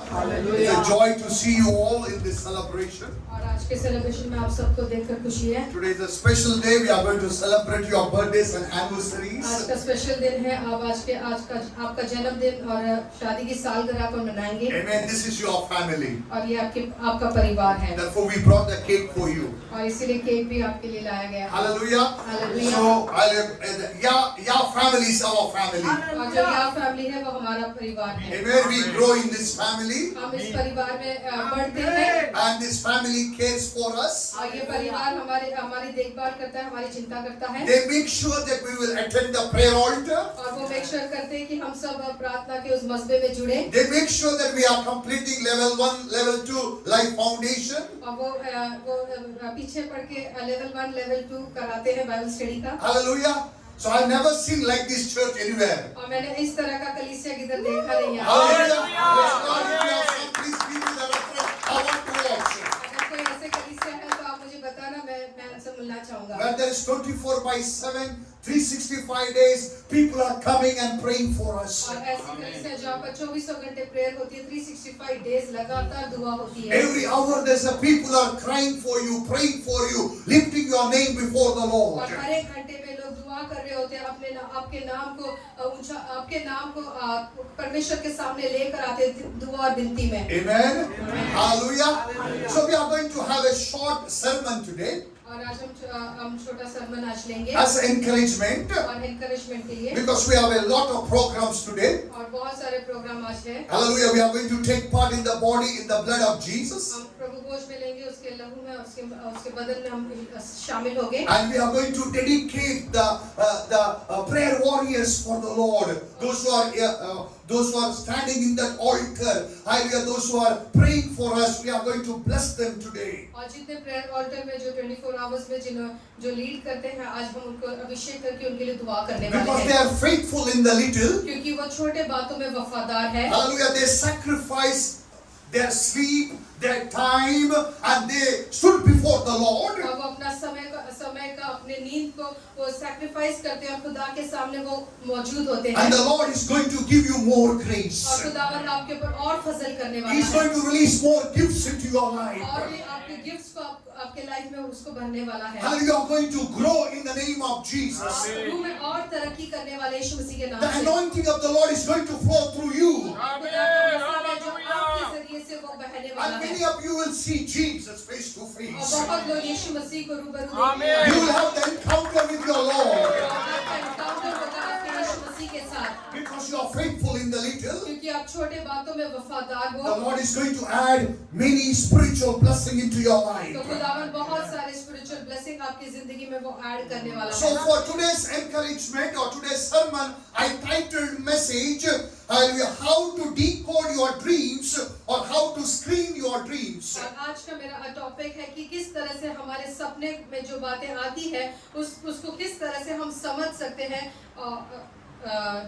Hallelujah. It's a joy to see you all in this celebration. और आज के celebration में आप सबको देखकर खुशी है। Today is a special day. We are going to celebrate your birthdays and anniversaries. आज का स्पेशल दिन है। आप आज का आपका जन्मदिन और शादी की सालगिरह को मनाएंगे। Amen. This is your family. और ये आपका परिवार है। Therefore, we brought the cake for you. और इसीलिए केक भी आपके लिए लाया गया है। Hallelujah. Hallelujah. So, your family is our family. और जो यहाँ फैमिली है वो हमारा परिवार है। Amen. We grow in this family. हम इस परिवार में बढ़ते हैं। And this family cares for us. और ये परिवार हमारी देखभाल करता है, हमारी चिंता करता है। They make sure that we will attend the prayer altar. और वो मेक श्योर करते हैं कि हम सब प्रार्थना के उस मसबे में जुड़े। They make sure that we are completing level 1, level 2 life foundation. और वो पीछे पढ़ के level 1, level 2 कराते हैं बाइबल स्टडी का। Hallelujah. So I've never seen like this church anywhere. और मैंने इस तरह का कलीसिया किधर देखा नहीं है। Hallelujah. Praise God. If you have some, please give me the reference. I want to watch. अगर कोई ऐसे कलीसिया है तो आप मुझे बताना, मैं उनसे मिलना चाहूँगा। Where there is 24/7, 365 days, people are coming and praying for us. और ऐसी कलीसिया जहाँ पर 24 घंटे प्रेयर होती है, 365 डेज लगातार दुआ होती है। Every hour there's a people are crying for you, praying for you, lifting your name before the Lord. और हर एक घंटे में लोग दुआ कर रहे होते हैं, आपके नाम को परमेश्वर के सामने लेकर आते हैं दुआ और विनती में। Amen. Hallelujah. So we are going to have a short sermon today और आज हम छोटा सरमन आज लेंगे as encouragement और एनकरेजमेंट के लिए। because we have a lot of programs today. और बहुत सारे प्रोग्राम आज है। Hallelujah. We are going to take part in the body, in the blood of Jesus. हम प्रभु भोज में लेंगे, उसके लहू में, उसके बदन में हम शामिल होंगे। And we are going to dedicate the prayer warriors for the Lord. Those who are standing in that altar, hallelujah, those who are praying for us, we are going to bless them today. और जितने prayer alter में जो 24 hours में जो lead करते हैं, आज हम उनको अभिषेक करके उनके लिए दुआ करने वाले हैं। Because they are faithful in the little. क्योंकि वो छोटे बातों में वफादार है। Hallelujah, they sacrifice their sleep, their time, and they stood before the Lord. और वो अपना समय का अपने नींद को वो सैक्रिफाइस करते हैं और खुदा के सामने वो मौजूद होते हैं। And the Lord is going to give you more grace. और खुदावंद आपके ऊपर और फजल करने वाला He is है। going to release more gifts into your life. और भी आपके गिफ्ट्स को आपके लाइफ में उसको भरने वाला है। And you are going to grow in the name of Jesus. प्रभु में और तरक्की करने वाले यीशु मसीह के नाम The से। anointing of the Lord is going to flow through you. खुदा का मसाला जो आपके जरिए से वो बहने वाला And है। many of you will see Jesus face to और face. बहुत लोग यीशु मसीह को रूबरू देखेंगे। You will have the encounter with your Lord. आपका एनकाउंटर होगा आपके यीशु मसीह के साथ। Because you are faithful in the little, क्योंकि आप छोटे बातों में वफादार the हो, Lord is going to add many spiritual blessing into your life. तो खुदावन बहुत सारे स्पिरिचुअल ब्लेसिंग आपकी जिंदगी में वो ऐड करने वाला So है। for today's encouragement or today's sermon, I titled message, how to decode your dreams or how to screen your dreams. और आज का मेरा टॉपिक है कि किस तरह से हमारे सपने में जो बातें आती है उसको किस तरह से हम समझ सकते हैं,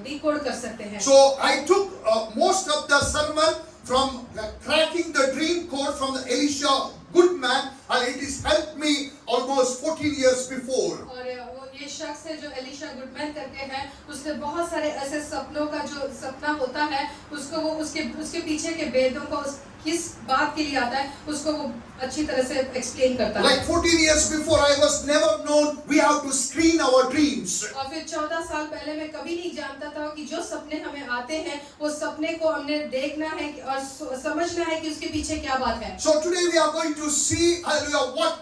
डिकोड कर सकते हैं। So I took most of the sermon from cracking the dream code from the Elisha Goodman, and it has helped me almost 14 years before. और वो ये शख्स है जो एलिशा गुडमैन करके है, उसने बहुत सारे ऐसे सपनों का जो सपना होता है उसको वो उसके पीछे के वेदों को किस बात के लिए आता है उसको वो अच्छी तरह से एक्सप्लेन करता है। Like 14 years before, I was never known we have to screen our dreams. और फिर 14 साल पहले मैं कभी नहीं जानता था कि जो सपने हमें आते हैं वो सपने को हमने देखना है और समझना है कि उसके पीछे क्या बात है। So today we are going to see, hallelujah,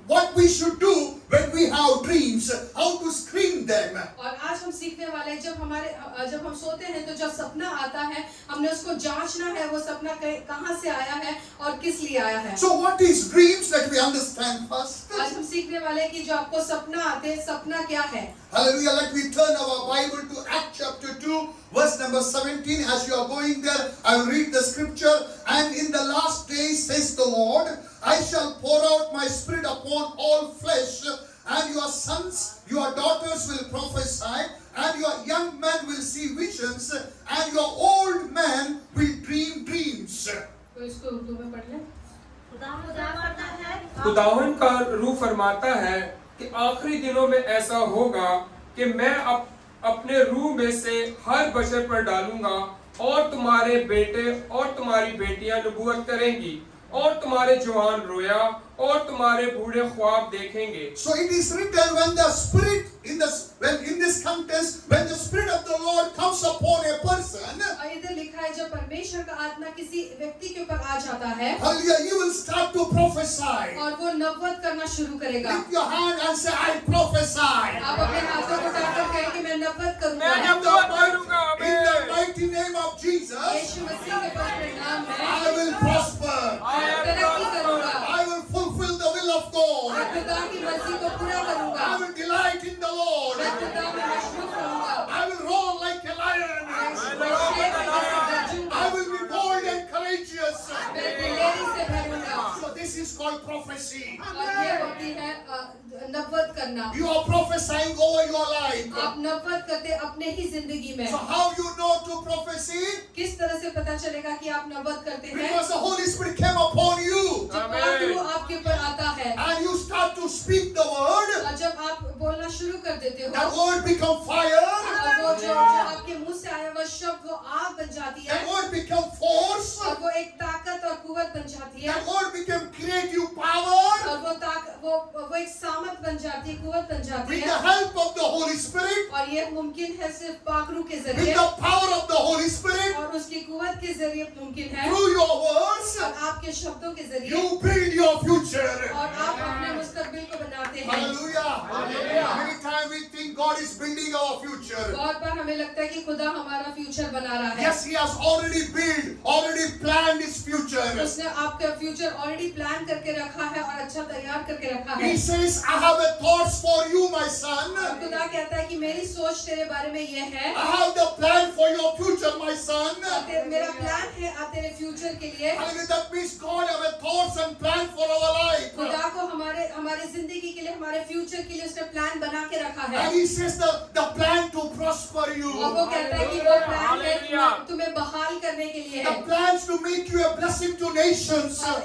what we should do when we have dreams, how to screen them. और आज हम सीखने वाले हैं जब हम सोते हैं तो जब सपना आता है हमने उसको जांचना है वो सपना कहाँ से आया है और किस लिए आया है। So what is dreams? Let me understand first. आज हम सीखने वाले हैं कि जो आपको सपना आते हैं सपना क्या है। Hallelujah. Let me turn our Bible to Acts chapter 2, verse number 17. As you are going there, I will read the scripture. And in the last days, says the Lord, I shall pour out my spirit upon all flesh, and your sons, your daughters will prophesy, and your young men will see visions, and your old men will dream dreams. तो इसको उर्दू में पढ़ लें। खुदावन का रूह फरमाता है कि आखिरी दिनों में ऐसा होगा कि मैं अपने रूह में से हर बशर पर डालूंगा, और तुम्हारे बेटे और तुम्हारी बेटियां नबूवत करेंगी, और तुम्हारे जवान रोया और तुम्हारे बूढ़े ख्वाब देखेंगे। So it is written, when the spirit when in this context, when the spirit of the Lord comes upon a person, और इधर लिखा है जब परमेश्वर का आत्मा किसी व्यक्ति के ऊपर आ जाता है hallelujah, he will start to prophesy. और वो नबूवत करना शुरू करेगा। Lift your hand and say, I prophesy. आप अपने हाथों को उठाकर कहें कि मैं नबूवत करूंगा। मैं नबूवत करूंगा, In the mighty name of Jesus, यीशु मसीह के पवित्र नाम में I will prosper. मैं तरक्की करूंगा। I will fulfill the will of God. मैं खुदा की मर्जी को पूरा करूंगा। I will delight in the Lord. मैं खुदा में मशरूफ रहूंगा। I will roar like a lion. मैं शेर के जैसे गरजूंगा। I will be bold and courageous. मैं दिलेरी से भरूंगा। So this is called prophecy. और ये होती है नबूवत करना। You are prophesying over your life. आप नबूवत करते अपने ही जिंदगी में। So how you know to prophecy? किस तरह से पता चलेगा कि आप नबूवत करते हैं? Because the Holy Spirit came upon you. जब आत्मा आपके ऊपर आता है And you start to speak the word. और जब आप बोलना शुरू कर देते हो That word become fire. और वो जो आपके मुंह से आया हुआ शब्द वो आग बन जाती है That word become force. और वो एक ताकत और कुव्वत बन जाती है That word become creative power. और वो एक सामर्थ बन जाती है, कुव्वत बन जाती With है। the help of the Holy Spirit. और ये मुमकिन है सिर्फ पाखरू के With जरिए the power of the Holy Spirit. और उसकी कुव्वत के जरिए मुमकिन है Through your words. और आपके शब्दों के जरिए You build your future. और आप अपने मुस्तकबिल को बनाते हैं। Hallelujah. Many times we think God is building our future. बहुत बार हमें लगता है कि खुदा हमारा फ्यूचर बना रहा है। Yes, He has already built, already planned His future. उसने आपका फ्यूचर ऑलरेडी प्लान करके रखा है और अच्छा तैयार करके रखा है। He says, I have a thoughts for you, my son. और खुदा कहता है कि मेरी सोच तेरे बारे में ये है। I have the plan for your future, my son. मेरा प्लान है तेरे फ्यूचर के लिए। Hallelujah. That means God have a thoughts and plan for our life. खुदा को हमारे जिंदगी के लिए, हमारे फ्यूचर के लिए उसने प्लान बना के रखा है। And He says the plan to prosper you. और वो कहता है कि वो प्लान है तुम्हें बहाल करने के लिए The है। plans to make you a blessing to nations. और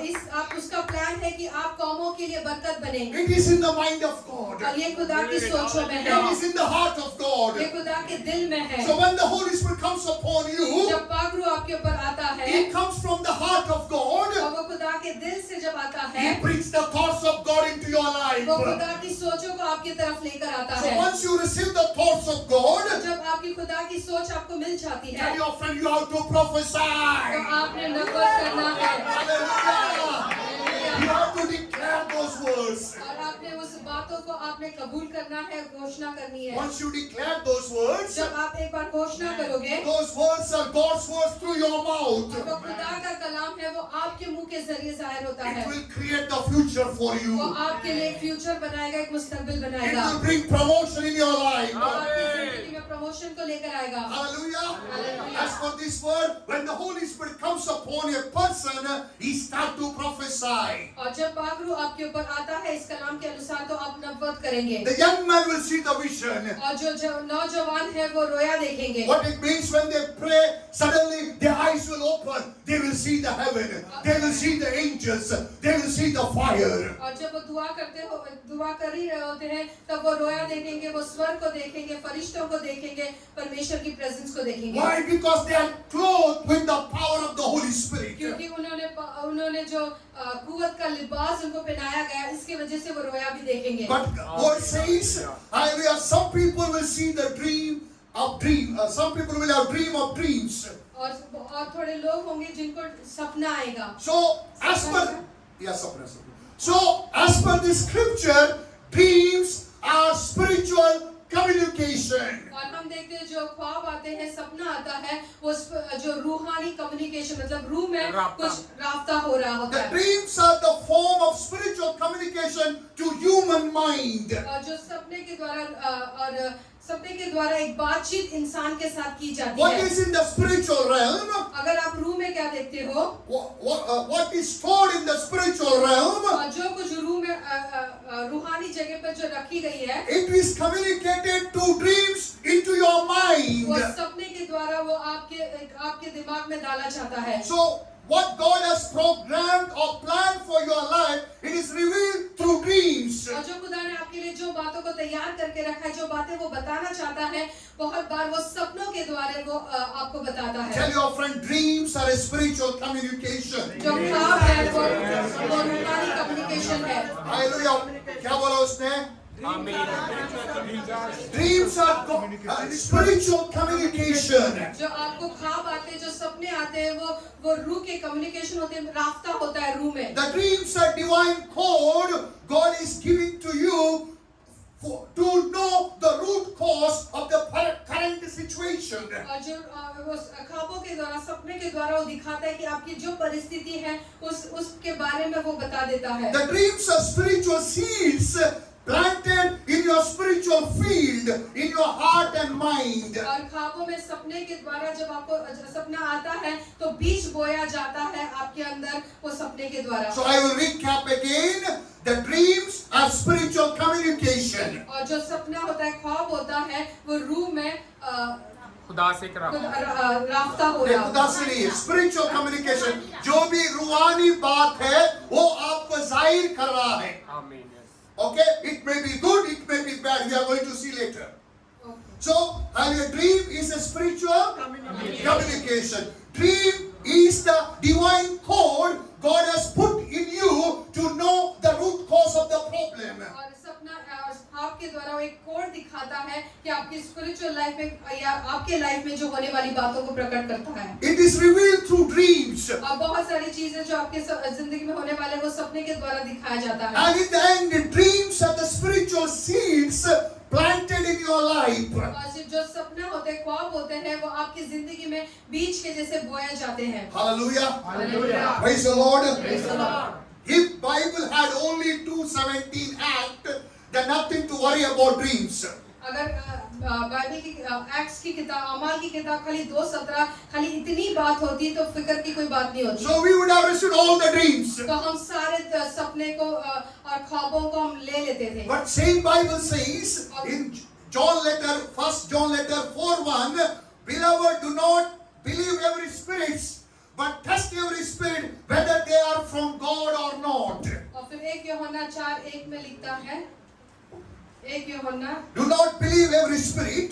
उसका प्लान है कि आप कौमों के लिए बरकत बनेंगे। It is in the mind of God. और ये खुदा की सोचों में है, It is in the heart of God. ये खुदा के दिल में है। So when the Holy Spirit comes upon you, जब पाखरू आपके ऊपर आता है He comes from the heart of God. और वो खुदा के दिल से जब आता है He brings the thoughts of God into your life. वो खुदा की सोचों को आपकी तरफ लेकर आता So है। once you receive the thoughts of God, जब आपकी खुदा की सोच आपको मिल जाती है tell your friend you have to तो prophesy. आपने नबूवत करना है। Hallelujah. You have to declare those words. और आपने उस बातों को आपने कबूल करना है, घोषणा करनी है। Once you declare those words, जब आप एक बार घोषणा करोगे those words are God's words through your mouth. वो खुदा का कलाम है, वो आपके मुंह के जरिए जाहिर होता It है। will create the future for वो you. आपके लिए एक फ्यूचर बनाएगा, एक मुस्तकबिल It बनाएगा will bring promotion in your life. और आपकी जिंदगी में प्रमोशन को लेकर आएगा। Hallelujah. Hallelujah. As for this word, when the Holy Spirit comes upon a person, he starts to prophesy. और जब पाखरू आपके ऊपर आता है इस कलाम के अनुसार तो आप नबूवत करेंगे The young man will see the vision. और जो नौजवान है वो रोया देखेंगे। What it means when they pray, suddenly their eyes will open. They will see the heaven. They will see the angels. They will see the fire. और जब वो दुआ कर ही रहे होते हैं तब वो रोया देखेंगे, वो स्वर्ग को देखेंगे, फरिश्तों को देखेंगे, परमेश्वर की प्रेजेंस को देखेंगे। Why? Because they are clothed with the power of the Holy Spirit. क्योंकि उन्होंने जो कुव्वत का लिबास उनको पहनाया गया, इसकी वजह से वो रोया भी देखेंगे। But word says, hallelujah, some people will see the dream of dream. Some people will have dream of dreams. और थोड़े लोग होंगे जिनको सपना आएगा। So as per the scripture, dreams are spiritual communication. और हम देखते हैं जो ख्वाब आते हैं, सपना आता है, वो जो रूहानी कम्युनिकेशन मतलब रूह में कुछ राब्ता हो रहा होता The है। dreams are the form of spiritual communication to human mind. और जो सपने के द्वारा एक बातचीत इंसान के साथ की जाती What है। is in the spiritual realm? अगर आप रूह में क्या देखते हो What is stored in the spiritual realm? और जो कुछ रूह में रूहानी जगह पर जो रखी गई है, It is communicated to dreams into your mind. वो सपने के द्वारा वो आपके दिमाग में डाला जाता है। So what God has programmed or planned for your life, it is revealed through dreams. और जो खुदा ने आपके लिए जो बातों को तैयार करके रखा है, जो बातें वो बताना चाहता है, बहुत बार वो सपनों के द्वारा वो आपको बताता है। Tell your friend, dreams are a spiritual communication. जो ख्वाब है वो रूहानी कम्युनिकेशन है। Hallelujah. क्या बोला उसने? Dreams are spiritual communication. जो आपको ख्वाब आते हैं, जो सपने आते हैं, वो रूह के कम्युनिकेशन होते हैं, रास्ता होता है रूह में। The dreams are divine code God is giving to you to know the root cause of the current situation. और जो वो ख्वाबों के द्वारा, सपने के द्वारा वो दिखाता है कि आपकी जो परिस्थिति है उसके बारे में वो बता देता है। The dreams are spiritual seeds planted in your spiritual field, in your heart and mind. और ख्वाबों में सपने के द्वारा जब आपको सपना आता है तो बीज बोया जाता है आपके अंदर वो सपने के द्वारा। So I will recap again. The dreams are spiritual communication. और जो सपना होता है, ख्वाब होता है, वो रूह में खुदा से करा रास्ता हो रहा खुदा से नहीं, spiritual communication. जो भी रूहानी बात है वो आपको जाहिर कर रहा है. आमीन। Okay, it may be good, it may be bad. We are going to see later. So, and a dream is a spiritual communication. Dream is the divine code God has put in you to know the root cause of the problem. और सपना और ख्वाब के द्वारा वो एक code दिखाता है कि आपकी स्पिरिचुअल लाइफ में या आपके लाइफ में जो होने वाली बातों को प्रकट करता है। It is revealed through dreams. और बहुत सारी चीजें जो आपके जिंदगी में होने वाले वो सपने के द्वारा दिखाया जाता है। And in the end, the dreams are the spiritual seeds planted in your life. और जो सपने होते हैं, ख्वाब होते हैं, वो आपकी जिंदगी में बीज के जैसे बोए जाते हैं। Hallelujah. Hallelujah. Praise the Lord. Praise the Lord. If Bible had only 2:17 act, then nothing to worry about dreams. अगर बाइबल की एक्ट्स की किताब, अमाल की किताब खाली 2:17 खाली इतनी बात होती तो फिक्र की कोई बात नहीं होती। So we would have received all the dreams. तो हम सारे सपने को और ख्वाबों को हम ले लेते थे। But same Bible says in John letter, 1 John letter 4:1, beloved, do not believe every spirit, but test every spirit whether they are from God or not. और फिर 1 यूहन्ना 4:1 में लिखता है, 1 यूहन्ना, Do not believe every spirit.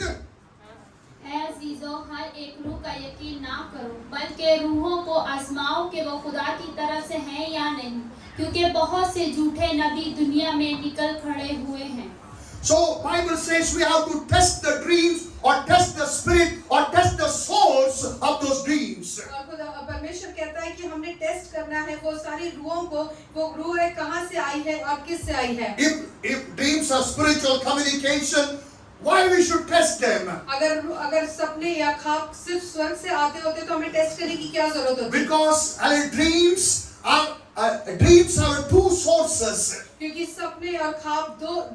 ऐ अजीजों, हर एक रूह का यकीन ना करो, बल्कि रूहों को आजमाओ कि वो खुदा की तरफ से हैं या नहीं, क्योंकि बहुत से झूठे नबी दुनिया में निकल खड़े हुए हैं। So Bible says we have to test the dreams or test the spirit or test the souls of those dreams. और खुदा परमेश्वर कहता है कि हमने टेस्ट करना है वो सारी रूहों को, वो रूह है कहाँ से आई है और किस से आई है। If dreams are spiritual communication, why we should test them? अगर सपने या ख्वाब सिर्फ स्वर्ग से आते होते तो हमें टेस्ट करने की क्या जरूरत होती? Because dreams have two sources. क्योंकि सपने और ख्वाब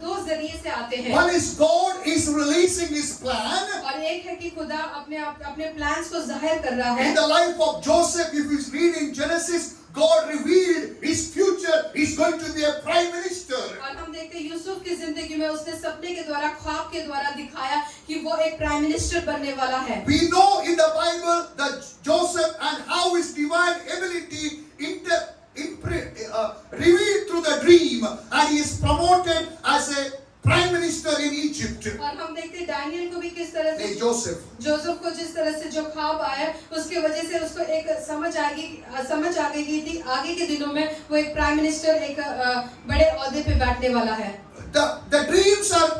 दो जरिए से आते हैं। One is God is releasing His plan. और एक है कि खुदा अपने प्लान्स को जाहिर कर रहा है। In the life of Joseph, if you read in Genesis, God revealed his future. He's going to be a prime minister. और हम देखते हैं यूसुफ की जिंदगी में उसने सपने के द्वारा, ख्वाब के द्वारा दिखाया कि वो एक प्राइम मिनिस्टर बनने वाला है। We know in the Bible that Joseph and how his divine ability revealed through the dream, and he is promoted as a prime minister in Egypt. और हम देखते हैं दानियल को भी किस तरह से, जोसेफ को जिस तरह से जो ख्वाब आया उसके वजह से उसको एक समझ आ गई थी आगे के दिनों में वो एक प्राइम मिनिस्टर, एक बड़े ओहदे पे बैठने वाला है। The dreams are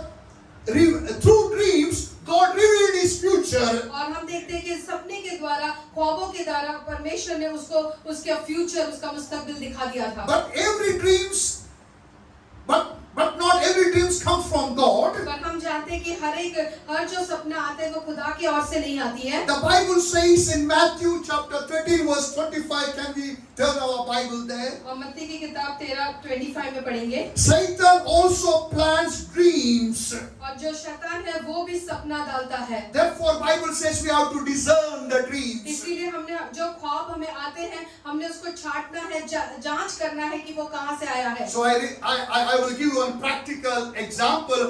through dreams God revealed his future. और हम देखते हैं कि सपने के द्वारा, ख्वाबों के द्वारा परमेश्वर ने उसको उसका फ्यूचर, उसका मुस्तकबिल दिखा दिया था। But not every dreams come from God. पर हम जानते हैं कि हर जो सपना आता है वो खुदा की ओर से नहीं आती है। The Bible says in Matthew chapter 13 verse 25, can we turn our Bible there? और मत्ती की किताब 13:25 में पढ़ेंगे। Satan also plants dreams. और जो शैतान है वो भी सपना डालता है। Therefore Bible says we have to discern the dreams. इसीलिए हमने जो ख्वाब हमें आते हैं हमने उसको छांटना है, जांच करना है कि वो कहाँ से आया है। So I will give you one practical example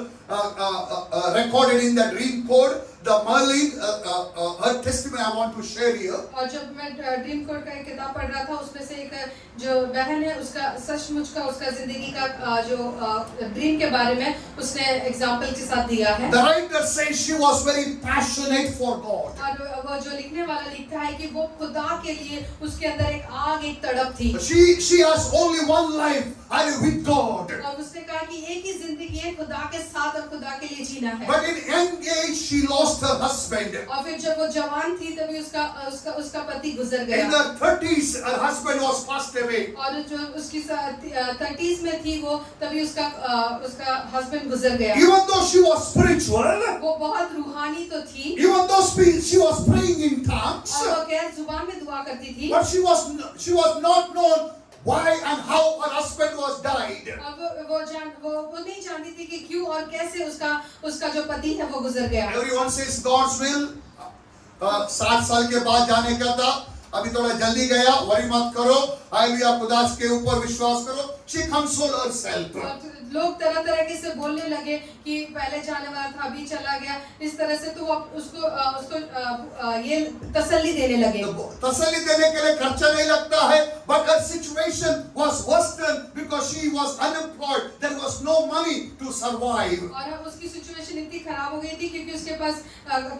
recorded in the dream code. the Merlin, her testimony I want to share here. और जब मैं ड्रीम कोड का एक किताब पढ़ रहा था उसमें से एक जो बहन है उसका सचमुच का उसका जिंदगी का जो ड्रीम के बारे में उसने एग्जांपल के साथ दिया है। The writer says she was very passionate for God. और वो जो लिखने वाला लिखता है कि वो खुदा के लिए उसके अंदर एक आग एक तड़प थी। She has only one life, and with God. और उसने कहा कि एक ही जिंदगी है खुदा के साथ और खुदा के लिए जीना है। But in young age she lost her husband. और फिर जब वो जवान थी तभी उसका पति गुजर In गया। her 30s her husband was passed away. और जो उसकी 30s में थी वो तभी उसका हस्बैंड गुजर गया। Even though she was spiritual, वो बहुत रूहानी तो थी even though she was praying in tongues, और वो गैर जुबान में दुआ करती थी। but she was not known why and how her husband was died. अब वो नहीं जानती थी कि क्यों और कैसे उसका जो पति है वो गुजर गया। Everyone says God's will. 60 साल के बाद जाने का था, अभी थोड़ा जल्दी गया, वरी मत करो, हालेलुया, खुदा के ऊपर विश्वास करो। She consoled herself. और लोग तरह तरह के से बोलने लगे कि पहले जाने वाला था अभी चला गया, इस तरह से तो उसको ये तसल्ली देने लगे। तसल्ली देने के लिए खर्चा नहीं लगता है, but her situation was worsened because she was unemployed. There was no money to survive. और उसकी सिचुएशन इतनी खराब हो गई थी क्योंकि उसके पास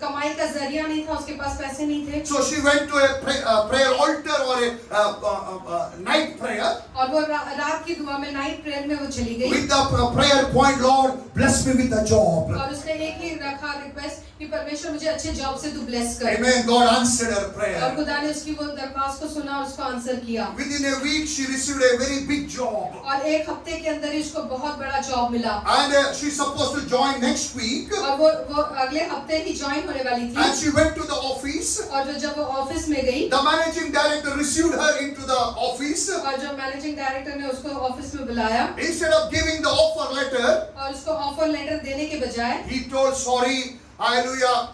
कमाई का जरिया नहीं था, उसके पास पैसे नहीं थे। So she went to a prayer altar or a night prayer. और वो रात की दुआ में नाइट प्रेयर में वो चली गई। With the prayer point, Lord, bless me with a job. और उसने एक ही रखा रिक्वेस्ट कि परमेश्वर मुझे अच्छे जॉब से तू ब्लेस कर। Amen. God answered her और prayer. खुदा ने उसकी वो दरख्वास्त को सुना और उसको आंसर किया। Within a week, she received a very big job. और एक हफ्ते के अंदर ही उसको बहुत बड़ा जॉब मिला। And she's supposed to join next week. और वो अगले हफ्ते ही ज्वाइन होने वाली थी। And she went to the office. और जब वो ऑफिस में गई, The managing director received her into the office. और जो मैनेजिंग डायरेक्टर ने उसको ऑफिस में बुलाया Instead of giving the offer letter, और उसको ऑफर लेटर देने के बजाय he told, sorry, hallelujah,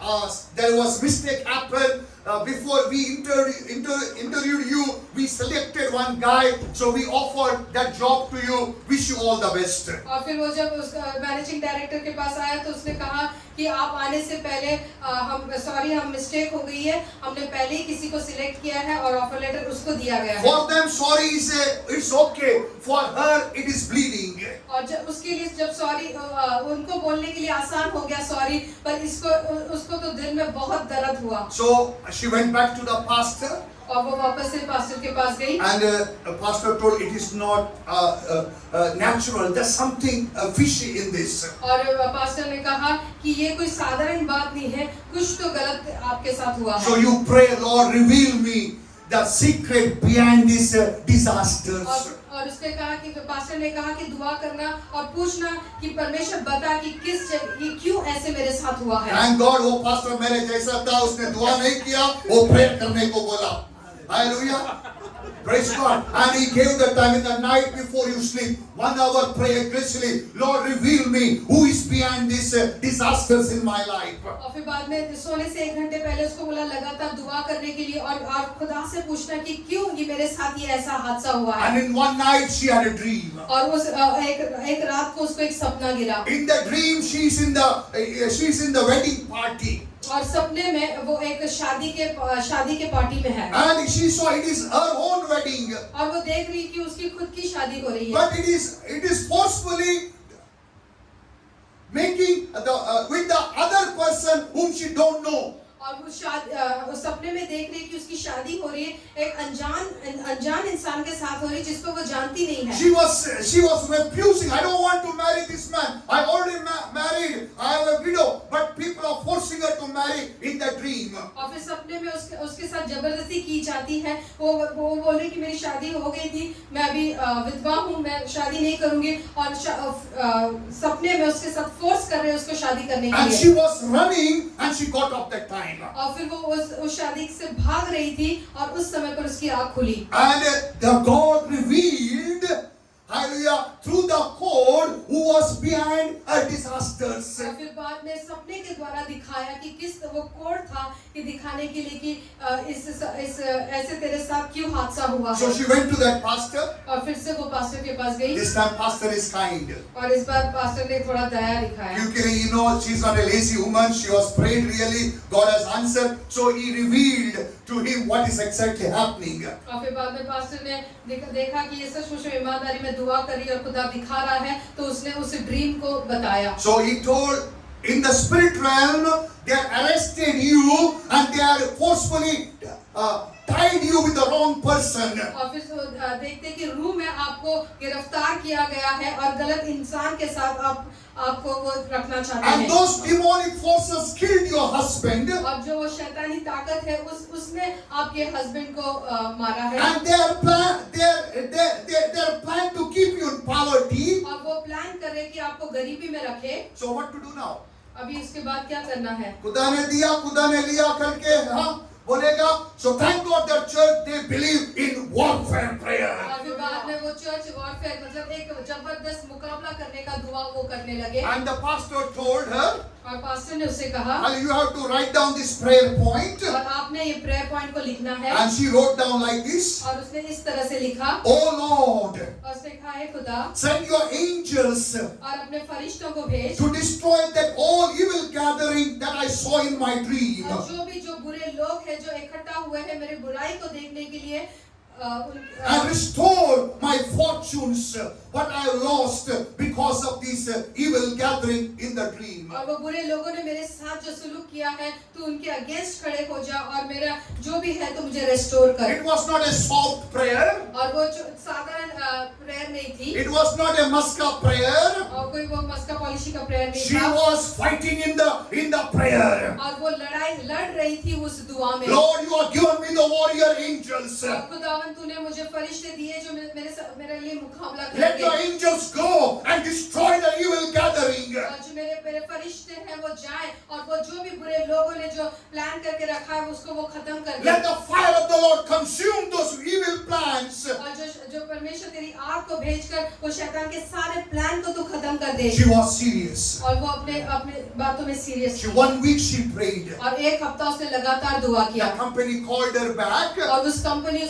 there was mistake happened. Before we interviewed you, we selected one guy, so we offered that job to you. Wish you all the best. और फिर वो जब उस मैनेजिंग डायरेक्टर के पास आया तो उसने कहा कि आप आने से पहले हम मिस्टेक हो गई है, हमने पहले ही किसी को सिलेक्ट किया है और ऑफर लेटर उसको दिया गया है। For them, sorry it's okay. For her, it is bleeding. और जब उसके लिए जब सॉरी उनको बोलने के लिए आसान हो गया सॉरी, पर उसको तो दिल में बहुत दर्द हुआ। So she went back to the pastor. और वो वापस से पास्टर के पास गई। And the pastor told, it is not natural. There's something fishy in this. और पास्टर ने कहा कि ये कोई साधारण बात नहीं है, कुछ तो गलत आपके साथ हुआ है। So you pray, Lord, reveal me the secret behind these disasters. और उसने कहा कि पास्टर ने कहा कि दुआ करना और पूछना कि परमेश्वर बता कि ये क्यों ऐसे मेरे साथ हुआ है। Thank God, वो पास्टर मेरे जैसा था, उसने दुआ नहीं किया, वो प्रेयर करने को बोला। Hallelujah. Praise God. And he gave the time in the night before you sleep. 1 hour pray aggressively. Lord, reveal me who is behind these disasters in my life. और फिर बाद में सोने से 1 घंटे पहले उसको बोला लगातार दुआ करने के लिए और खुदा से पूछना कि क्यों ये मेरे साथ ये ऐसा हादसा हुआ है। And in one night she had a dream. और उस एक रात को उसको एक सपना गिरा। In the dream she's in the wedding party. और सपने में वो एक शादी के पार्टी में है। And she saw it is her own wedding. और वो देख रही कि उसकी खुद की शादी हो रही है। But it is forcefully making with the other person whom she don't know. और वो सपने में देख रही कि उसकी शादी हो रही है एक अनजान इंसान के साथ हो रही जिसको वो जानती नहीं है। She was refusing. I don't want to marry this man. I already married. I am a widow. But people are forcing her to marry in the dream. और फिर सपने में उसके साथ जबरदस्ती की जाती है। वो बोल रही कि मेरी शादी हो गई थी, मैं अभी विधवा हूँ, मैं शादी नहीं करूँगी। और सपने में उसके साथ फोर्स कर रहे हैं उसको शादी करने के लिए। And she was running and she got up that time. और फिर वो उस शादी से भाग रही थी और उस समय पर उसकी आँख खुली। And the God revealed, hallelujah, through the code who was behind her disasters. और फिर बाद में सपने के द्वारा दिखाया कि किस वो कोड था कि दिखाने के लिए कि इस ऐसे तेरे साथ क्यों हादसा हुआ So है। she went to that pastor. और फिर से वो पास्टर के पास गई This time pastor is kind. और इस बार पास्टर ने थोड़ा दया दिखाया Because she's not a lazy woman. She was prayed really. God has answered. So he revealed to him what is exactly happening. और फिर बाद में पास्टर ने देखा कि ये सचमुच में ईमानदारी में दुआ करी और खुदा दिखा रहा है तो उसने उस ड्रीम को बताया। So he told, in the spirit realm, they arrested you and they are forcefully tied you with the wrong person. और फिर देखते कि रूह में आपको गिरफ्तार किया गया है और गलत इंसान के साथ आपको वो रखना चाहते हैं। And those demonic forces killed your husband. और जो वो शैतानी ताकत है उसने आपके हस्बैंड को मारा है। And they are plan to keep you in poverty. और वो प्लान कर रहे कि आपको गरीबी में रखे। So what to do now? अभी उसके बाद क्या करना है? खुदा ने दिया, खुदा ने लिया करके हाँ बोलेगा। So thank God that church they believe in warfare prayer. और फिर बाद में वो चर्च वॉरफेयर मतलब एक जबरदस्त मुकाबला करने का दुआ वो करने लगे। And the pastor told her, और पास्टर ने उससे कहा you have to write down this prayer point. और आपने ये प्रेयर पॉइंट को लिखना है। And she wrote down like this. और उसने इस तरह से लिखा। Oh Lord, और उसने कहा है खुदा send your angels और अपने फरिश्तों को भेज to destroy that all evil gathering that I saw in my dream. और जो बुरे लोग हैं जो इकट्ठा हुए हैं मेरे बुराई को देखने के लिए And restore my fortunes, what I lost because of this evil gathering in the dream. और वो बुरे लोगों ने मेरे साथ जो सुलूक किया है तो उनके अगेंस्ट खड़े हो जा और मेरा जो भी है तो मुझे रेस्टोर कर। It was not a soft prayer. और वो साधारण प्रेयर नहीं थी। It was not a muska prayer. और कोई वो मस्का पॉलिशी का प्रेयर नहीं She था। was fighting in the prayer. और वो लड़ रही थी उस दुआ में। Lord, you have given me the warrior angels. और खुदावन तूने मुझे फरिश्ते दिए जो मेरे लिए मुकाबला Let करेंगे। your angels go and destroy the evil gathering. और जो मेरे फरिश्ते हैं वो जाएं और वो जो भी बुरे लोगों ने जो प्लान करके रखा है उसको वो खत्म कर दे। Let the fire of the Lord consume those evil plans. और जो परमेश्वर तेरी आग को भेजकर वो शैतान के सारे प्लान को तू खत्म कर दे। She was serious. और वो अपने बातों में सीरियस थी। 1 week she prayed. और एक हफ्ता उसने लगातार दुआ The किया। company called her back. और उस कंपनी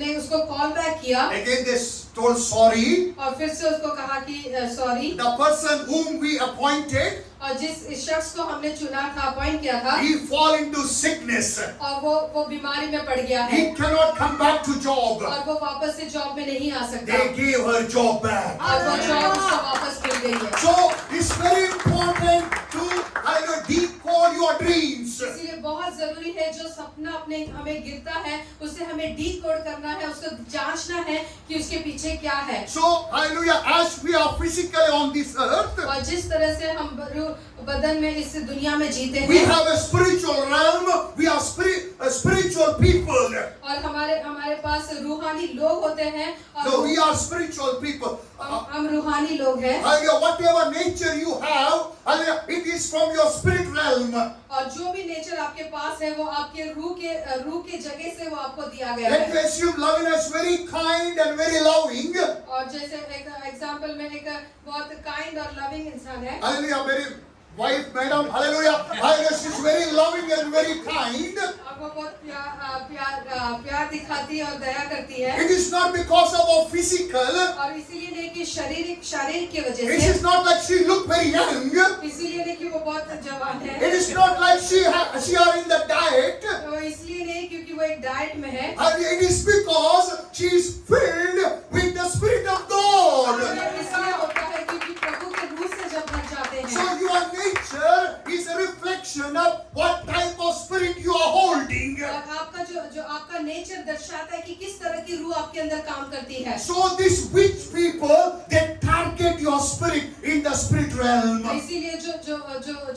ने उसको कॉल बैक किया। Again they told sorry. और फिर से उसको कहा कि sorry. The person whom we appointed, और जिस शख्स को हमने चुना था अपॉइंट किया था he fall into sickness. और वो बीमारी में पड़ गया है He cannot come back to job. और वो वापस से जॉब में नहीं आ सकता They gave her job back. और वो जॉब उसको वापस मिल गई है। So it's very important to decode your dreams. इसीलिए बहुत जरूरी है जो सपना अपने हमें गिरता है उसे हमें डीकोड करना है उसको जांचना है कि उसके पीछे क्या है। So hallelujah, as we are physically on this earth, और जिस तरह से हम बदन में इस दुनिया में जीते we हैं have a spiritual realm. We are spiritual people. और हमारे पास रूहानी लोग होते हैं So we और are spiritual people. हम रूहानी लोग हैं। Hallelujah, whatever nature you have, hallelujah, it is from your spirit realm. और जो भी नेचर आपके पास है वो आपके रूह के जगह से वो आपको दिया गया Let me है। assume Lovinus is very kind and very loving. और जैसे एक एग्जांपल में एक बहुत काइंड और लविंग इंसान है। Hallelujah, very wife, madam, hallelujah, she's very loving and very kind. और वो बहुत प्यार दिखाती है और दया करती है। It is not because of her physical. और इसीलिए नहीं कि शारीरिक की वजह It से। is not like she look very young. इसीलिए नहीं कि वो बहुत जवान है। It is not like she are in the diet. तो इसलिए नहीं क्योंकि वो एक डाइट में है। It is because she is filled with the Spirit of God. इसलिए होता है क्योंकि प्रभु के रूह से जब भर जाते So हैं। your nature is a reflection of what type of spirit you are holding. और आपका जो आपका नेचर दर्शाता है कि किस तरह की रूह आपके अंदर काम करती है। So these witch people, they target your spirit in the spirit realm. इसीलिए जो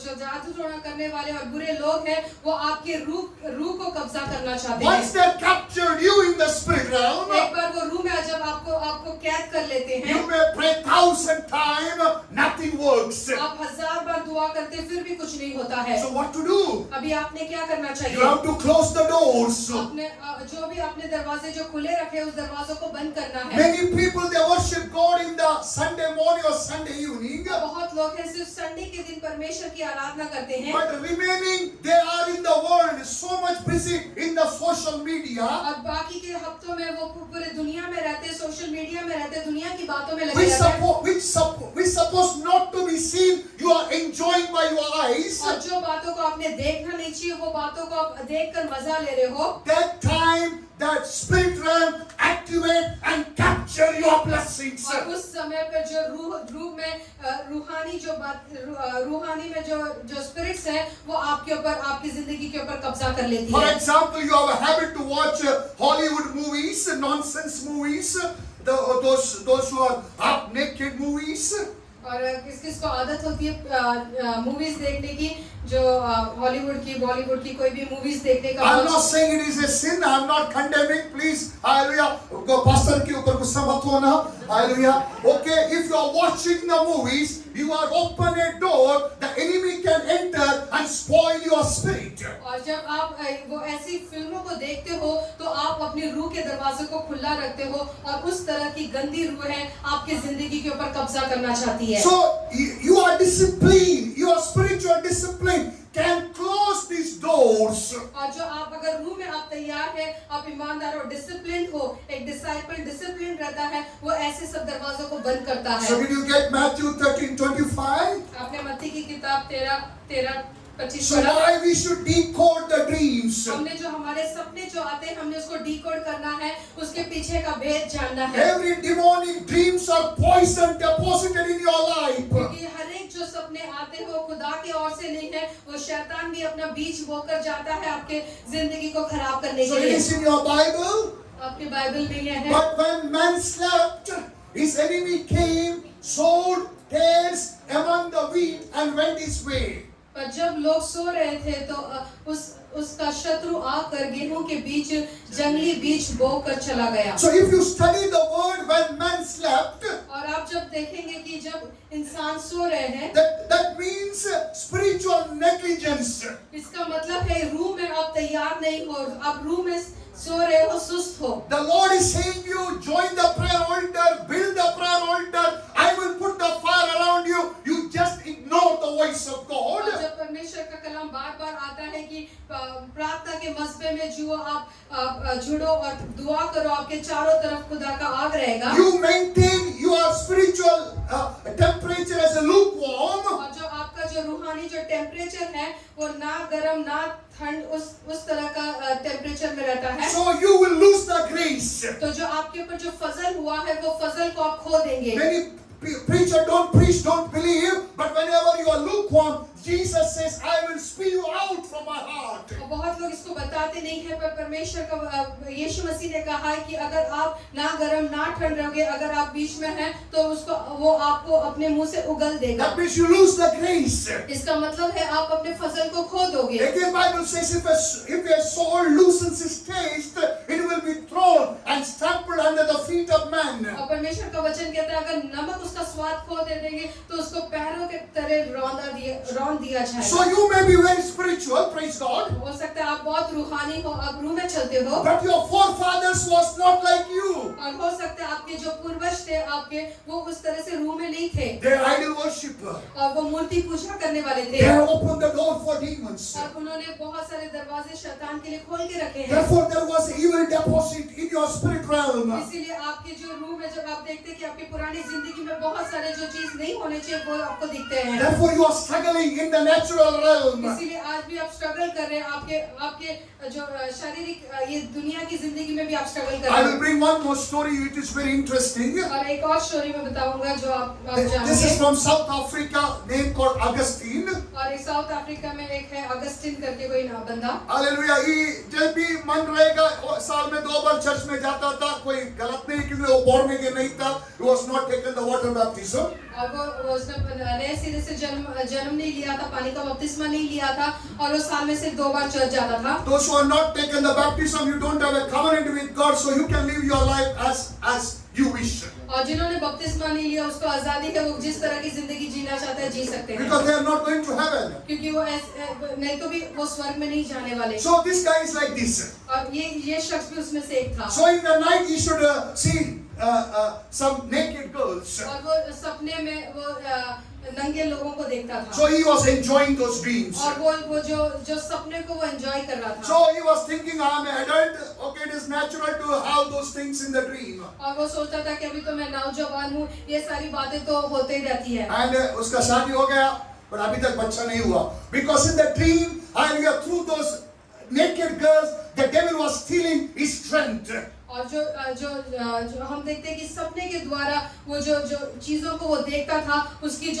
जो जादू टोना करने वाले और बुरे लोग हैं वो आपके रूह को कब्जा करना चाहते Once हैं। they have captured you in the spirit realm, एक बार वो रूह में जब आपको कैद कर लेते हैं, you may pray 1,000 times, nothing works. आप 1000 बार दुआ करते फिर भी कुछ नहीं होता है। So what to do? अभी आपने क्या करना You चाहिए? have to close the doors. आपने जो भी आपने दरवाजे जो खुले रखे उस दरवाजों को बंद करना है। Many people, they worship God in the Sunday morning or Sunday evening, बहुत लोग हैं सिर्फ संडे के दिन परमेश्वर की आराधना करते हैं but remaining they are in the world, so much busy in the social media. और बाकी के हफ्तों में वो पूरे दुनिया में रहते, सोशल मीडिया में रहते, दुनिया की बातों में लगे Which रहते हैं। supposed not to be seen, you are enjoying by your eyes. और जो बातों को आपने देखना नहीं चाहिए वो बातों को आप देखकर मजा ले रहे हो। That time, that spirit realm activate and capture your blessings. और उस समय पर जो रूह में रूहानी में जो स्पिरिट्स है वो आपके ऊपर, आपकी जिंदगी के ऊपर कब्जा कर लेती For है। example, you have a habit to watch Hollywood movies, nonsense movies, those who are half naked movies. और किस किस को आदत होती है मूवीज देखने की, जो हॉलीवुड की, बॉलीवुड की कोई भी मूवीज देखने का। I'm not saying it is a sin. I'm not condemning. Please, hallelujah. Pastor के ऊपर गुस्सा मत होना. Hallelujah. Okay, if you are watching the movies, you are open a door. The enemy can enter and spoil your spirit. और जब आप वो ऐसी फिल्मों को देखते हो तो आप अपनी रूह के दरवाजे को खुला रखते हो और उस तरह की गंदी रूह है आपकी जिंदगी के ऊपर कब्जा करना चाहती है। So you are disciplined. Your spiritual discipline can close these doors. और जो आप अगर रूह में आप तैयार है, आप ईमानदार और डिसिप्लिन हो, एक डिसाइपल डिसिप्लिन रहता है, वो ऐसे सब दरवाजों को बंद करता So है। did you get Matthew 13:25? आपने मत्ती की किताब 13:25 So पढ़ा। why we should decode the dreams? हमने जो हमारे सपने जो आते हैं हमने उसको डिकोड करना है, उसके पीछे का भेद जानना है। Every demonic dreams are poison deposited in your life. क्योंकि हर एक जो सपने आते हो खुदा की ओर से नहीं है, वो शैतान भी अपना बीज बोकर जाता है आपके जिंदगी को खराब करने So के it लिए। is in your Bible. आपके बाइबल में यह है। But when man slept, his enemy came, sowed tares among the wheat, and went his way. पर जब लोग सो रहे थे तो उसका शत्रु आकर गेहूं के बीच जंगली बीज बोकर चला गया। So if you study the word when man slept, और आप जब देखेंगे कि जब इंसान सो रहे हैं, that means spiritual negligence. इसका मतलब है रूह में आप तैयार नहीं हो, आप रूह में सो रहे हो, सुस्त हो। The Lord is saying you join the prayer altar, build the prayer altar. I will put the fire around you. You just ignore the voice of God. और जब परमेश्वर का कलाम बार-बार आता है कि प्रार्थना के मसबे में जुओ, आप जुड़ो और दुआ करो, आपके चारों तरफ खुदा का आग रहेगा। You maintain your spiritual temperature as a lukewarm. और जो आपका जो रूहानी जो टेम्परेचर है वो ना गर्म ना ठंड, उस तरह का टेम्परेचर में रहता है। So you will lose the grace. तो जो आपके ऊपर जो फजल हुआ है वो फजल को आप खो देंगे। Many preachers don't preach, don't believe, but whenever you are lukewarm, Jesus says, I will spew you out from my heart. और बहुत लोग इसको बताते नहीं है, पर परमेश्वर का यीशु मसीह ने कहा है कि अगर आप ना गर्म ना ठंड रहोगे, अगर आप बीच में हैं तो उसको वो आपको अपने मुंह से उगल देगा। That means you lose the grace. इसका मतलब है आप अपने फजल को खो दोगे। Again, Bible says if a soul loosens his taste, it will be thrown and trampled under the feet of man. और परमेश्वर का वचन कहता है अगर नमक उसका स्वाद खो दे देंगे तो उसको पैरों के तरह रौंद दिया जाएगा। So you may be very spiritual, praise God. हो सकता है आप बहुत रूहानी हो, आप रूह में चलते हो, But your forefathers was not like you. और हो सकता है आपके जो पूर्वज थे आपके वो उस तरह से रूह में नहीं थे, They are idol worshipper. और वो मूर्ति पूजा करने वाले थे, They have opened the door for demons. और उन्होंने बहुत सारे दरवाजे शैतान के लिए खोल के रखे हैं। Therefore, there was evil deposit in your spirit realm. इसीलिए आपके जो रूह में जब आप देखते हैं कि आपकी पुरानी जिंदगी में बहुत सारे जो चीज नहीं होने चाहिए वो आपको दिखते हैं। Therefore, you are struggling in the natural realm. इसीलिए आज भी आप स्ट्रगल कर रहे हैं, आपके जो शारीरिक ये दुनिया की जिंदगी में भी आप स्ट्रगल कर I रहे will हैं। bring one more story. It is very interesting. और एक और स्टोरी में बताऊंगा जो आप This is जानेंगे। from South Africa, name called Augustine. और एक साउथ अफ्रीका में एक है अगस्टिन करके कोई ना बंदा। Hallelujah. जब भी मन रहेगा साल में 2 बार चर्च में जाता था, कोई गलत नहीं क्योंकि वो born again नहीं था. He was not taken the water baptism. और वो उसने नए सिरे से जन्म नहीं लिया था पानी पानी का बपतिस्मा नहीं लिया था और वो साल में सिर्फ 2 बार चर्च जाता था। Those who have not taken the baptism, you don't have a covenant with God, so you can live your life as you wish. और जिन्होंने बपतिस्मा नहीं लिया उसको आजादी है, वो जिस तरह की जिंदगी जीना चाहते हैं जी सकते हैं, Because they are not going to heaven. क्योंकि वो नहीं तो भी वो स्वर्ग में नहीं जाने वाले। So this guy is like this. और ये शख्स भी उसमें से एक था। So in the night he should see some naked girls. और वो सपने में वो नंगे लोगों को देखता था। So he was enjoying those dreams. और वो जो सपने को वो एंजॉय कर रहा था। So he was thinking, I'm an adult. Okay, it is natural to have those things in the dream. और वो सोचता था कि अभी तो मैं नौजवान हूँ, ये सारी बातें तो होते ही रहती है। And उसका शादी हो गया, पर अभी तक बच्चा नहीं हुआ. Because in the dream, and through those naked girls, the devil was stealing his strength. और जो हम देखते हैं कि सपने के द्वारा वो जो चीजों को वो देखता था, उसकी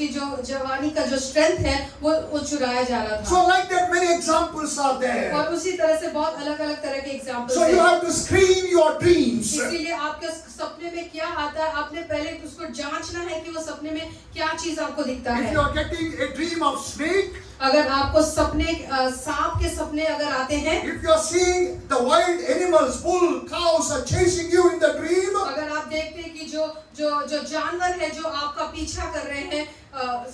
जो जवानी का जो स्ट्रेंथ है वो चुराया जा रहा था। So like that, many examples are there. और उसी तरह से बहुत अलग-अलग तरह के examples So you have to screen your dreams. इसीलिए आपके सपने में क्या आता है, आपने पहले उसको जांचना है कि वो सपने में क्या चीज आपको दिखता If है। you are getting a dream of snake, अगर आपको सपने सांप के सपने अगर आते हैं, if you are seeing the wild animals, bull, cows are chasing you in the dream, अगर आप देखते हैं कि जो जानवर है जो आपका पीछा कर रहे हैं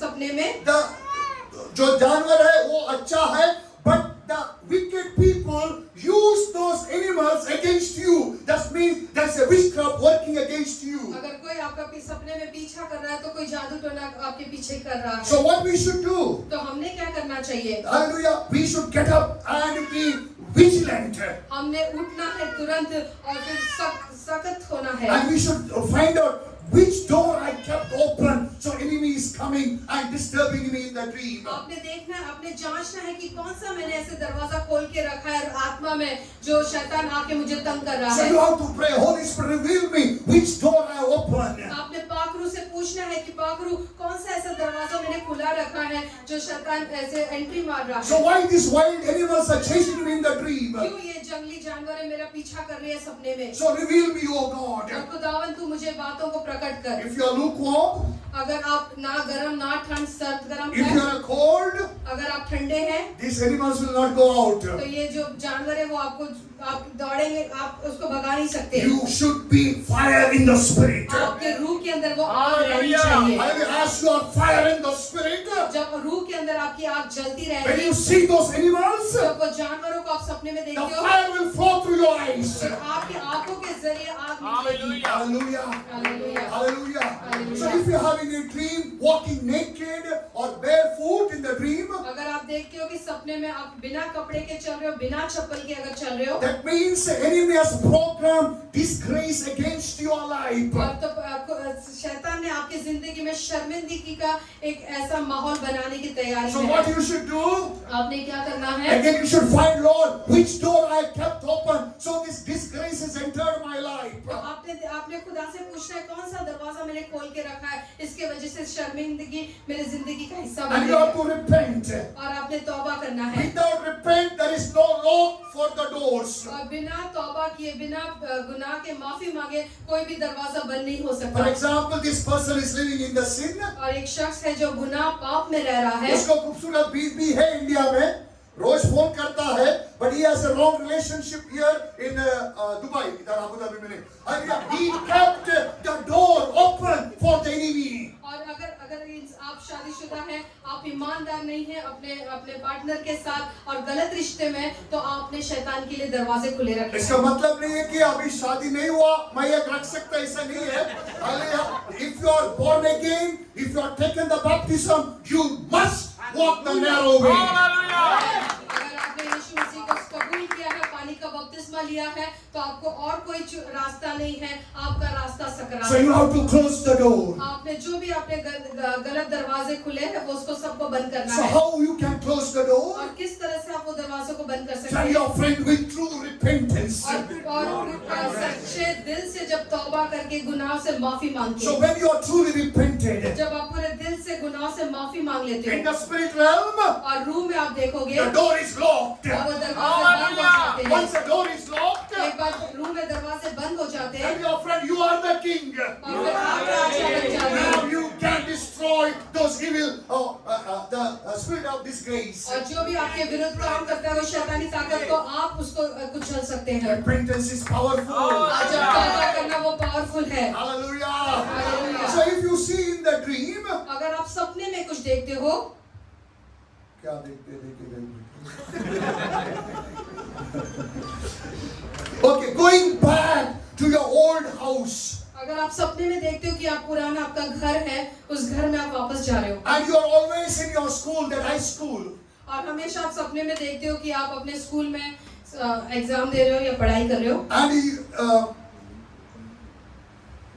सपने में, जो जानवर है वो अच्छा है, but the wicked people use those animals against you. That means there's a witchcraft working against you. अगर कोई आपका सपने में पीछा कर रहा है तो कोई जादू टोना आपके पीछे कर रहा है। So what we should do? तो हमने क्या करना चाहिए? Hallelujah. We should get up and be vigilant. हमने उठना है तुरंत और फिर सख्त होना है। And we should find out which door I kept open, so enemy is coming and disturbing me in the dream. आपने देखना है, आपने जांचना है कि कौन सा मैंने ऐसे दरवाजा खोल के रखा है आत्मा में जो शैतान आके मुझे तंग कर रहा So है। you have to pray, Holy Spirit, reveal me which door I open. आपने पाखरू से पूछना है कि पाखरू कौन सा ऐसा दरवाजा मैंने खुला रखा है जो शैतान ऐसे एंट्री मार रहा So है। why these wild animals are chasing me in the dream? क्यों ये जंगली जानवर है मेरा पीछा कर रहे हैं सपने में? So reveal me, O God. और खुदावन तू मुझे बातों को प्रकट कर। If you are lukewarm, अगर आप ना गर्म ना ठंड सर्द गर्म if you है, are cold, अगर आप ठंडे हैं these animals will not go out. तो ये जो जानवर है वो आप दौड़ेंगे, आप उसको भगा नहीं सकते। You should be fire in the spirit. आपके रूह के अंदर वो आग रहनी चाहिए। As you are fire in the spirit, जब रूह के अंदर आपकी आग जलती when रहेगी, you see those animals, जब वो जानवरों को आप सपने में the देखते हो, fire will flow through your eyes. तो आपकी आंखों के जरिए आग निकलेगी। Hallelujah. Hallelujah. Hallelujah. Hallelujah. So if you are having a dream, walking naked or barefoot in the dream, अगर आप देखते हो कि सपने में आप बिना कपड़े के चल रहे हो, बिना चप्पल के अगर चल रहे हो, that means the enemy has programmed disgrace against your life. और तो शैतान ने आपकी जिंदगी में शर्मिंदगी का एक ऐसा माहौल बनाने की तैयारी So में what है। you should do? आपने क्या करना है? Again, you should find, Lord, which door I kept open, so this disgrace has entered my life. तो आपने खुदा से पूछना है कौन सा दरवाजा मैंने खोल के रखा है, इसके वजह से शर्मिंदगी मेरी जिंदगी का हिस्सा बन And गई you have है। to repent. और आपने तौबा करना है। Without repent, there is no lock for the doors. और बिना तौबा किए, बिना गुनाह के माफी मांगे कोई भी दरवाजा बंद नहीं हो For सकता। example, this person is living in the sin. और एक शख्स है जो गुनाह पाप में रह रहा है, उसको खूबसूरत बीवी भी है इंडिया में, रोज फोन करता है, but he has a wrong relationship here in Dubai, इधर अबू धाबी में नहीं. And he kept the door open for the enemy. और अगर आप शादीशुदा हैं, आप ईमानदार नहीं हैं अपने पार्टनर के साथ और गलत रिश्ते में, तो आपने शैतान के लिए दरवाजे खुले रखे इसका हैं। मतलब नहीं है कि अभी शादी नहीं हुआ मैं एक रख सकता, ऐसा नहीं है. If you are born again, if you are taken the baptism, you must walk the narrow way. अगर आपने यीशु मसीह को कबूल किया है, पानी का बपतिस्मा लिया है, तो आपको और कोई रास्ता नहीं है, आपका रास्ता सकरा So है। you have to close the door. आपने जो भी आपने गलत दरवाजे खुले हैं, वो उसको सबको बंद करना So है। how you can close the door? और किस तरह से आप वो दरवाजों को बंद कर सकते Tell हैं? your friend with true repentance. और सच्चे दिल से जब तौबा करके गुनाह से माफी मांगते So हैं, when you are truly repented, जब आप पूरे दिल से गुनाह से माफी मांग लेते in हो the spirit realm, और रूह में आप देखोगे the door is locked. और वो दरवाजे बंद हो जाते हैं। Once the door is locked, एक बार रूह में दरवाजे बंद हो जाते हैं tell your friend you are the king. और फिर आप राजा बन जाते हैं। Now you can destroy those evil spirit of disgrace. और जो भी आपके विरुद्ध काम करता है वो शैतानी ताकत को आप उसको कुचल सकते हैं। Repentance is powerful. आज जब तौबा करना वो पावरफुल है। Hallelujah. Hallelujah. So if you see in the dream, अगर आप सपने में कुछ देखते हो, क्या देखते Okay, going back to your old house. अगर आप सपने में देखते हो कि आप पुराना आपका घर है, उस घर में आप वापस जा रहे हो, And you are always in your school, that high school. और हमेशा आप सपने में देखते हो कि आप अपने स्कूल में एग्जाम दे रहे हो या पढ़ाई कर रहे हो, And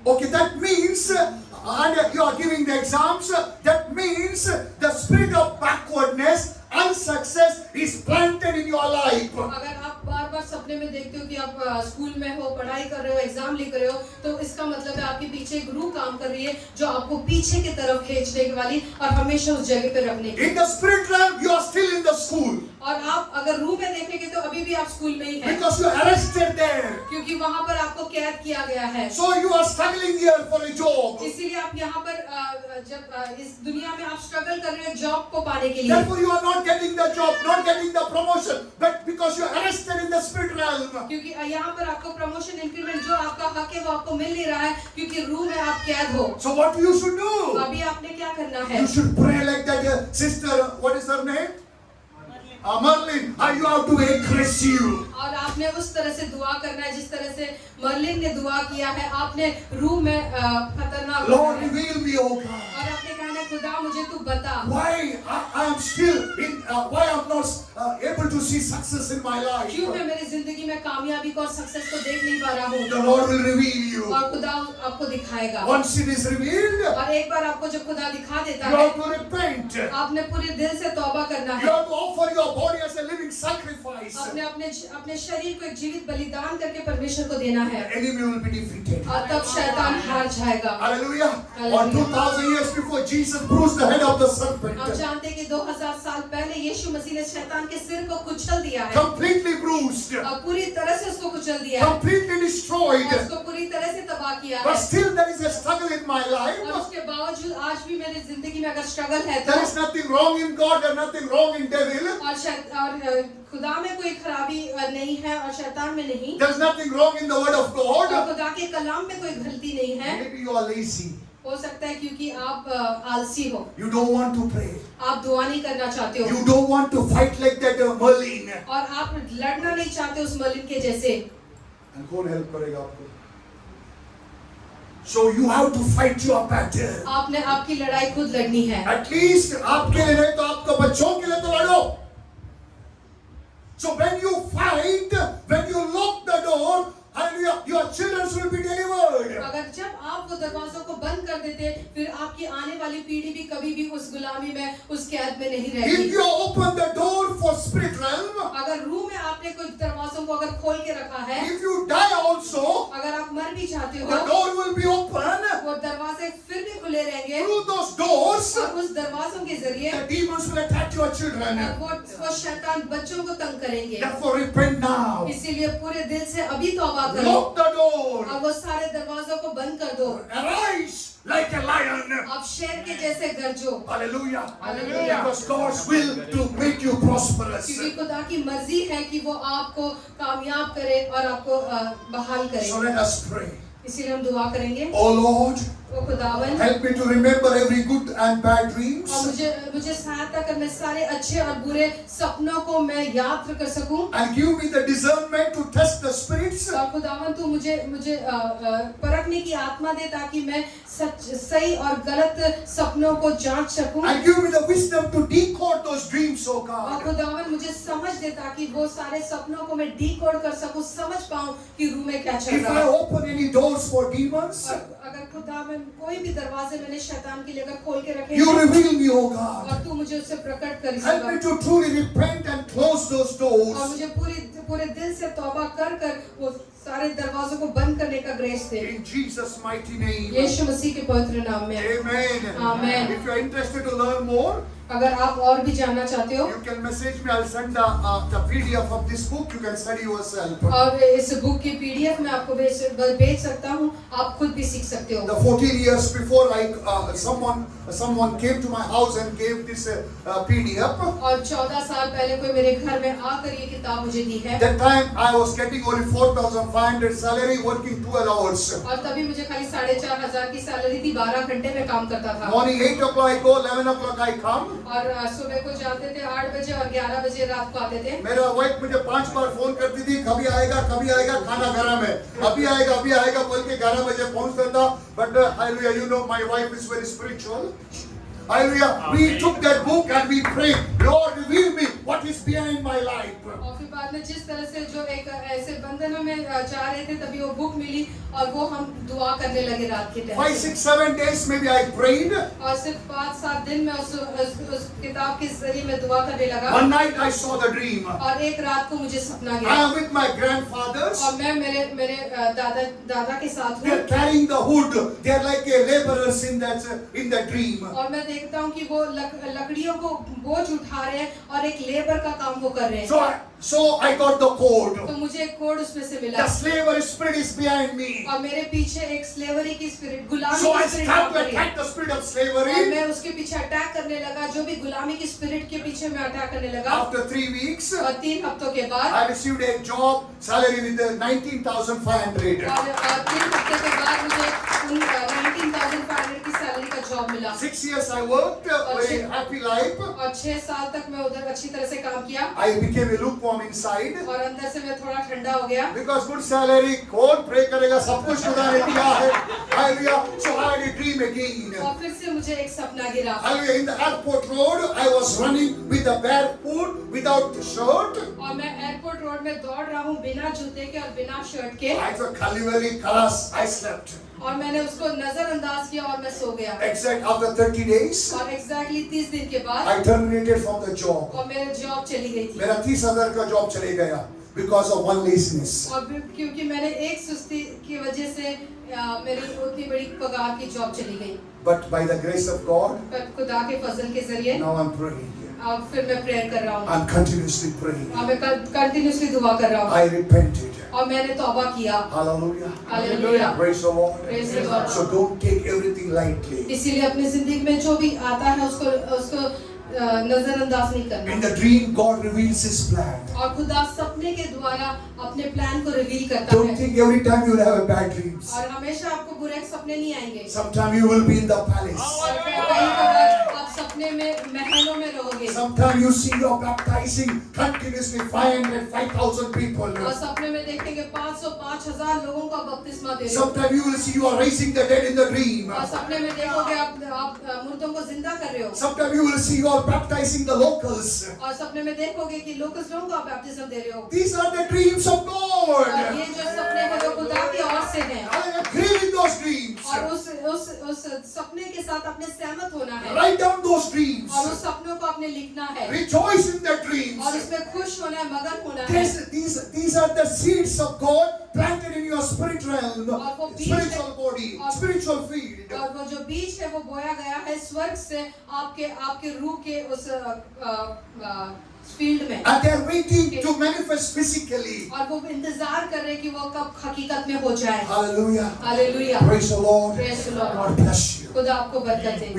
okay, that means, and you are giving the exams, that means the spirit of backwardness and success is planted in your life. अगर आप बार बार सपने में देखते हो कि आप स्कूल में हो, पढ़ाई कर रहे हो, एग्जाम लिख रहे हो, तो इसका मतलब है आपके पीछे एक रूह काम कर रही है जो आपको पीछे की तरफ खींचने वाली और हमेशा उस जगह पे रखने की। In the spirit realm, you are still in the school और आप अगर रूह में देखेंगे तो अभी भी आप स्कूल में ही हैं, because you are arrested there. क्योंकि वहाँ पर आपको कैद किया गया है। So you are struggling here for a job. इसीलिए आप यहाँ पर जब इस दुनिया में आप स्ट्रगल कर रहे हो जॉब को पाने के लिए, Therefore, you are not getting the job, not getting the promotion, but because you are arrested in the spirit realm. क्योंकि यहाँ पर आपको प्रमोशन इंक्रीमेंट जो आपका हक है वो आपको मिल नहीं रहा है, क्योंकि रूह में आप कैद हो। So what you should do? अभी आपने क्या करना है? You should pray like that sister, what is her name? Merlin, you have to be aggressive. और आपने उस तरह से दुआ करना है जिस तरह से मर्लिन ने दुआ किया है। आपने रूह में खतरनाक Lord, reveal me, oh God. और आपने कहना है खुदा मुझे तू बता Why I am still in, why I am not able to see success in my life. क्यों मैं मेरी जिंदगी में कामयाबी को और सक्सेस को देख नहीं पा रहा हूँ। The Lord will reveal you. और खुदा आपको दिखाएगा। Once it is revealed, और एक बार आपको जब खुदा दिखा देता you है, have to repent. आपने पूरे दिल से तौबा करना You है। have to offer your body as a living sacrifice. अपने शरीर को एक जीवित बलिदान करके परमेश्वर को देना है, The enemy will be defeated. और तब शैतान हार जाएगा। Hallelujah. Hallelujah. Or 2000 years before, Jesus bruised the head of the serpent. आप जानते हैं कि 2000 साल पहले यीशु मसीह ने शैतान के सिर को कुचल दिया है, Completely bruised. और पूरी तरह से उसको कुचल दिया है, Completely destroyed. और उसको पूरी तरह से तबाह किया But है। still there is a struggle in my और life. उसके बावजूद आज भी मेरी जिंदगी में अगर स्ट्रगल है There is तो, nothing wrong in God, there is nothing wrong in devil. और खुदा में कोई खराबी नहीं है और शैतान में नहीं, There is nothing wrong in the word of और God. खुदा के कलाम में कोई गलती नहीं है। Maybe you are lazy. हो सकता है क्योंकि आप आलसी हो, You don't want to pray. आप दुआ नहीं करना चाहते हो, You don't want to fight like that Merlin. और आप लड़ना नहीं चाहते उस मलिन के जैसे। And कौन help करेगा आपको? So you have to fight your battle. आपने आपकी लड़ाई खुद लड़नी है। At least आपके लिए नहीं तो आपके बच्चों के लिए तो लड़ो. So when you fight, when you lock the door, hallelujah, your children will be delivered. अगर जब आप वो दरवाजों को बंद कर देते, फिर आपकी आने वाली पीढ़ी भी कभी भी उस गुलामी में, उस कैद में नहीं If रहेगी। you open the door for spirit realm, अगर रूह में आपने कोई दरवाजों को अगर खोल के रखा है, if you die also, अगर आप मर भी जाते the हो, door will be open. वो दरवाजे फिर भी खुले रहेंगे, Through those doors, और उस दरवाजों के जरिए the demons will attack your children. वो शैतान बच्चों को तंग करेंगे। Therefore, repent now. इसीलिए पूरे दिल से अभी तौबा करो, Lock the door. और वो सारे दरवाजों को बंद कर दो। Arise like a lion. आप शेर के जैसे गरजो, Hallelujah. Hallelujah. Because God's will to make you prosperous. क्योंकि खुदा की मर्जी है कि वो आपको कामयाब करे और आपको बहाल करे। So let us pray. इसीलिए हम दुआ करेंगे। Oh Lord, ओ खुदावन, help me to remember every good and bad dreams. और मुझे सहायता कर मैं सारे अच्छे और बुरे सपनों को मैं याद कर सकूं। And give me the discernment to test the spirits. और खुदावन तू मुझे परखने की आत्मा दे ताकि मैं सही और गलत सपनों को जांच सकूं। And give me the wisdom to decode those dreams, oh और God. खुदावन मुझे समझ दे ताकि वो सारे सपनों को मैं डिकोड कर सकूं, समझ पाऊं कि रूह में क्या चल If रहा I है। open any doors for demons, और अगर खुदा में कोई भी दरवाजे मैंने शैतान के लिए अगर खोल के रखे you हैं, reveal me, oh God. और तू मुझे उससे प्रकट कर Help me to truly repent and close those और doors. मुझे पूरे दिल से तौबा कर वो सारे दरवाजों को बंद करने का grace they. In Jesus' mighty name. यीशु मसीह के पवित्र नाम में Amen. Amen. If you are interested to learn more, अगर आप और भी जानना चाहते हो you can message me. I'll send the PDF of this book. You can study yourself. और इस बुक की PDF मैं आपको भेज सकता हूँ, आप खुद भी सीख सकते The हो। 14 years before, someone came to my house and gave this PDF. और 14 साल पहले कोई मेरे घर में आकर ये किताब मुझे दी है। That time I was getting only 4,500 salary, working 12 hours. और तभी मुझे खाली 4,500 की सैलरी थी, 12 घंटे में काम करता था। Morning 8 o'clock I go, 11 o'clock I come. और सुबह को जाते थे 8 बजे और 11 बजे रात को आते थे। मेरा वाइफ मुझे 5 बार फोन करती थी, कभी आएगा खाना गरम है, अभी आएगा बोल के 11 बजे पहुंचता था। But hallelujah, you know my wife is very spiritual. Hallelujah, we took that book and we prayed, Lord reveal me what is behind my life. और फिर बाद में जिस तरह से जो एक ऐसे बंधनों में जा रहे थे, तभी वो बुक मिली और वो हम दुआ करने लगे रात के time. 5, 6, 7 days maybe I prayed. और सिर्फ 5-7 दिन में उस किताब के जरिए मैं दुआ करने लगा। One night I saw the dream. और एक रात को मुझे सपना I गया am with my grandfathers. और मैं मेरे दादा के साथ They हूँ। are carrying the wood. They are like a laborers in the dream. और मैं देखता हूँ कि वो लकड़ियों को बोझ उठा रहे हैं और एक लेबर का काम वो कर रहे हैं। So I got the code. तो मुझे एक कोड उसमें से मिला। The slavery spirit is behind me. और मेरे पीछे एक स्लेवरी की स्पिरिट, गुलामी So I की स्पिरिट start to काम कर रही है। attack the spirit of और slavery. मैं उसके पीछे अटैक करने लगा, जो भी गुलामी की स्पिरिट के पीछे मैं अटैक करने लगा। After 3 weeks, और 3 हफ्तों के बाद I received a job salary with 19,500. और 3 हफ्ते के बाद मुझे 19,500 की सैलरी का जॉब मिला। 6 years I worked, very happy life. और 6 साल तक मैं उधर अच्छी तरह से काम किया I became a lukewarm inside. और अंदर से मैं थोड़ा ठंडा हो गया। Because good salary, कौन pray करेगा, सब कुछ खुदा ने दिया है। Hallelujah. So I had a dream again. और फिर से मुझे एक सपना गिरा। Hallelujah. In the airport road, I was running with a bare foot, without shirt. और मैं एयरपोर्ट रोड में दौड़ रहा हूँ बिना जूते के और बिना शर्ट के। I thought, Kalivali, Kalas, I slept. और मैंने उसको नजरअंदाज किया और मैं सो गया। Exact after 30 days, और एग्जैक्टली 30 दिन के बाद I terminated from the job. और मेरी जॉब चली गई थी। मेरा 30,000 का जॉब चले गया because of one laziness. और क्योंकि मैंने एक सुस्ती की वजह से मेरी उतनी बड़ी पगार की जॉब चली गई। But by the grace of God, पर खुदा के फजल के जरिए now I'm praying. अब फिर मैं प्रेयर कर रहा हूँ I'm continuously praying. और मैं कंटिन्यूसली दुआ कर रहा हूँ I repented. और मैंने तौबा किया। Hallelujah. Hallelujah. Praise the Lord. Praise the Lord. So don't take everything lightly. इसीलिए अपनी जिंदगी में जो भी आता है उसको नजरअंदाज नहीं करना। In the dream, God reveals His plan. और खुदा सपने के द्वारा अपने प्लान को रिवील करता Don't है। think every time you will have a bad dreams. और हमेशा आपको बुरे सपने नहीं आएंगे। Sometime you will be in the palace. और कई बार आप सपने में महलों में रहोगे। Sometime you see you're baptizing continuously 500, 5,000 people. और सपने में देखेंगे 500, 5,000 लोगों का बपतिस्मा दे रहे हो। Sometime you will see you are raising the dead in the dream. और सपने में देखोगे आप मुर्दों को जिंदा कर रहे हो। Sometime you will see you are baptizing the locals. और सपने में देखोगे कि लोकल्स लोगों को आप बैप्टिज्म दे रहे हो। These are the dreams of और God. ये जो सपने हैं वो खुदा की ओर से हैं। I agree with those dreams. और उस सपने के साथ अपने सहमत होना है। Write down those dreams. और उस सपनों को आपने लिखना है। Rejoice in the dreams. और इसमें खुश होना है, मगन होना है। These are the seeds of God planted in your spirit realm, और वो बीज spiritual body, और- spiritual field. और वो जो बीज है वो बोया गया है स्वर्ग से आपके रूह के उस फील्ड में। And they are waiting to manifest physically. और वो इंतजार कर रहे हैं कि वो कब हकीकत में हो जाए। Hallelujah. Hallelujah. Praise the Lord. Praise the Lord. God bless you. खुदा आपको बरकत दे।